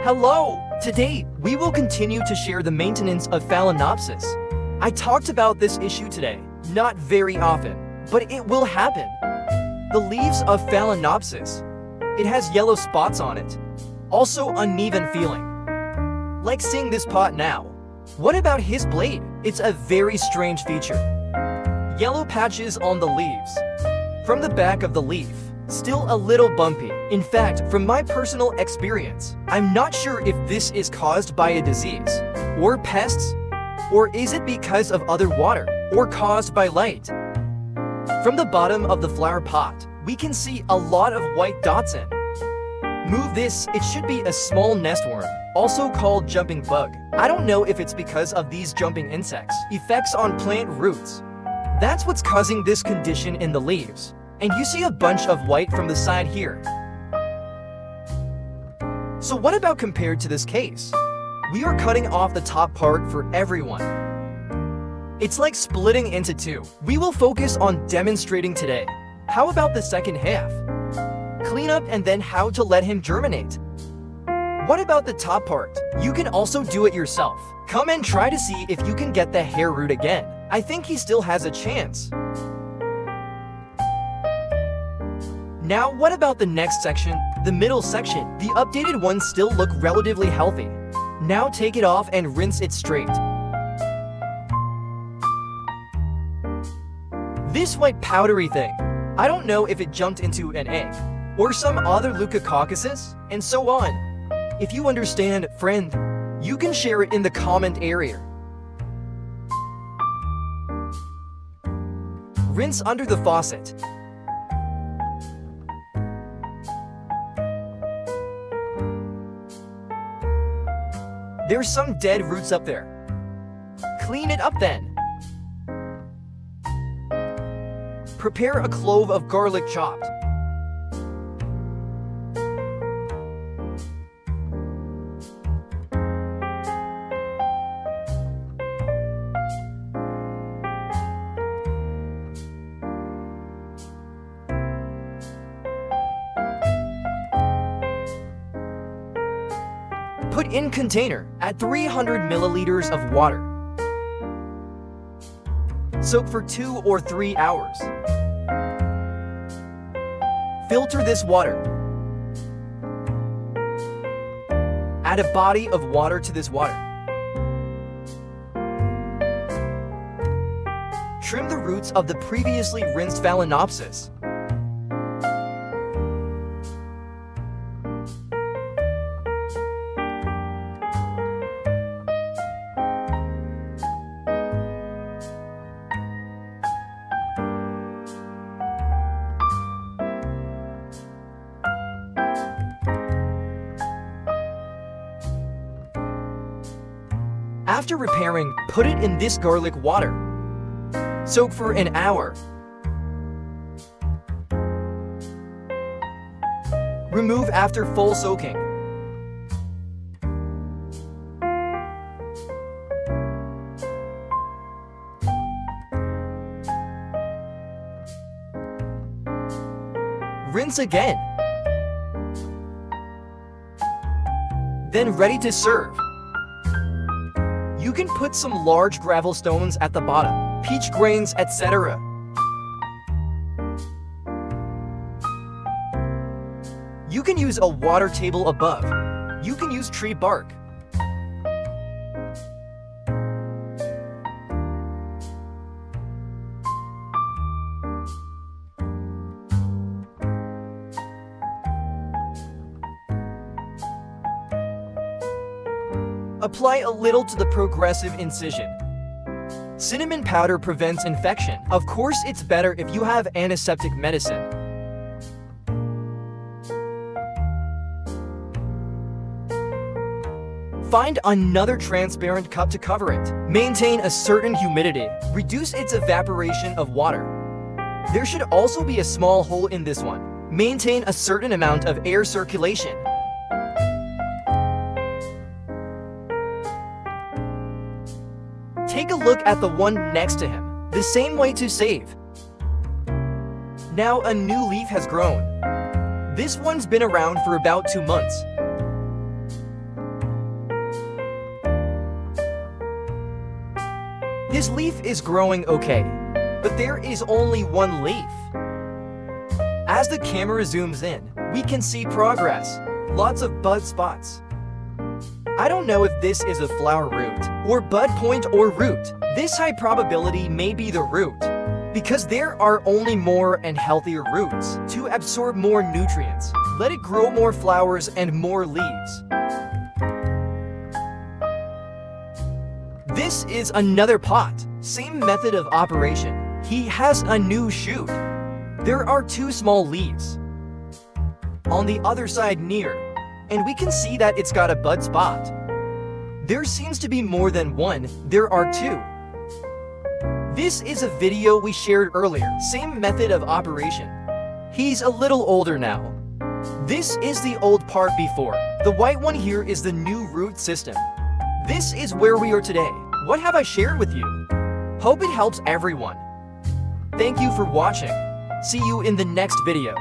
Hello! Today, we will continue to share the maintenance of Phalaenopsis. I talked about this issue today, not very often, but it will happen. The leaves of Phalaenopsis. It has yellow spots on it. Also uneven feeling. Like seeing this pot now. What about his blade? It's a very strange feature. Yellow patches on the leaves. From the back of the leaf. Still a little bumpy. In fact, from my personal experience, I'm not sure if this is caused by a disease, or pests, or is it because of other water, or caused by light. From the bottom of the flower pot, we can see a lot of white dots in. Move this, it should be a small nestworm, also called jumping bug. I don't know if it's because of these jumping insects' effects on plant roots. That's what's causing this condition in the leaves. And you see a bunch of white from the side here. So what about compared to this case? We are cutting off the top part for everyone. It's like splitting into two. We will focus on demonstrating today. How about the second half? Clean up and then how to let him germinate. What about the top part? You can also do it yourself. Come and try to see if you can get the hair root again. I think he still has a chance. Now, what about the next section, the middle section? The updated ones still look relatively healthy. Now take it off and rinse it straight. This white powdery thing, I don't know if it jumped into an egg, or some other leucococcuses, and so on. If you understand, friend, you can share it in the comment area. Rinse under the faucet. There's some dead roots up there. Clean it up then. Prepare a clove of garlic chopped. Put in container, add 300 milliliters of water. Soak for 2 or 3 hours. Filter this water. Add a body of water to this water. Trim the roots of the previously rinsed Phalaenopsis. After repairing, put it in this garlic water. Soak for an hour. Remove after full soaking. Rinse again. Then ready to serve. You can put some large gravel stones at the bottom, peach grains, etc. You can use a water table above. You can use tree bark. Apply a little to the progressive incision. Cinnamon powder prevents infection. Of course, it's better if you have antiseptic medicine. Find another transparent cup to cover it. Maintain a certain humidity. Reduce its evaporation of water. There should also be a small hole in this one. Maintain a certain amount of air circulation. Take a look at the one next to him. The same way to save. Now a new leaf has grown. This one's been around for about 2 months. His leaf is growing okay, but there is only one leaf. As the camera zooms in, we can see progress, lots of bud spots. I don't know if this is a flower root, or bud point or root. This high probability may be the root, because there are only more and healthier roots to absorb more nutrients. Let it grow more flowers and more leaves. This is another pot, same method of operation. He has a new shoot. There are 2 small leaves on the other side near, and we can see that it's got a bud spot. There seems to be more than one, there are 2. This is a video we shared earlier, same method of operation. He's a little older now. This is the old part before. The white one here is the new root system. This is where we are today. What have I shared with you? Hope it helps everyone. Thank you for watching. See you in the next video.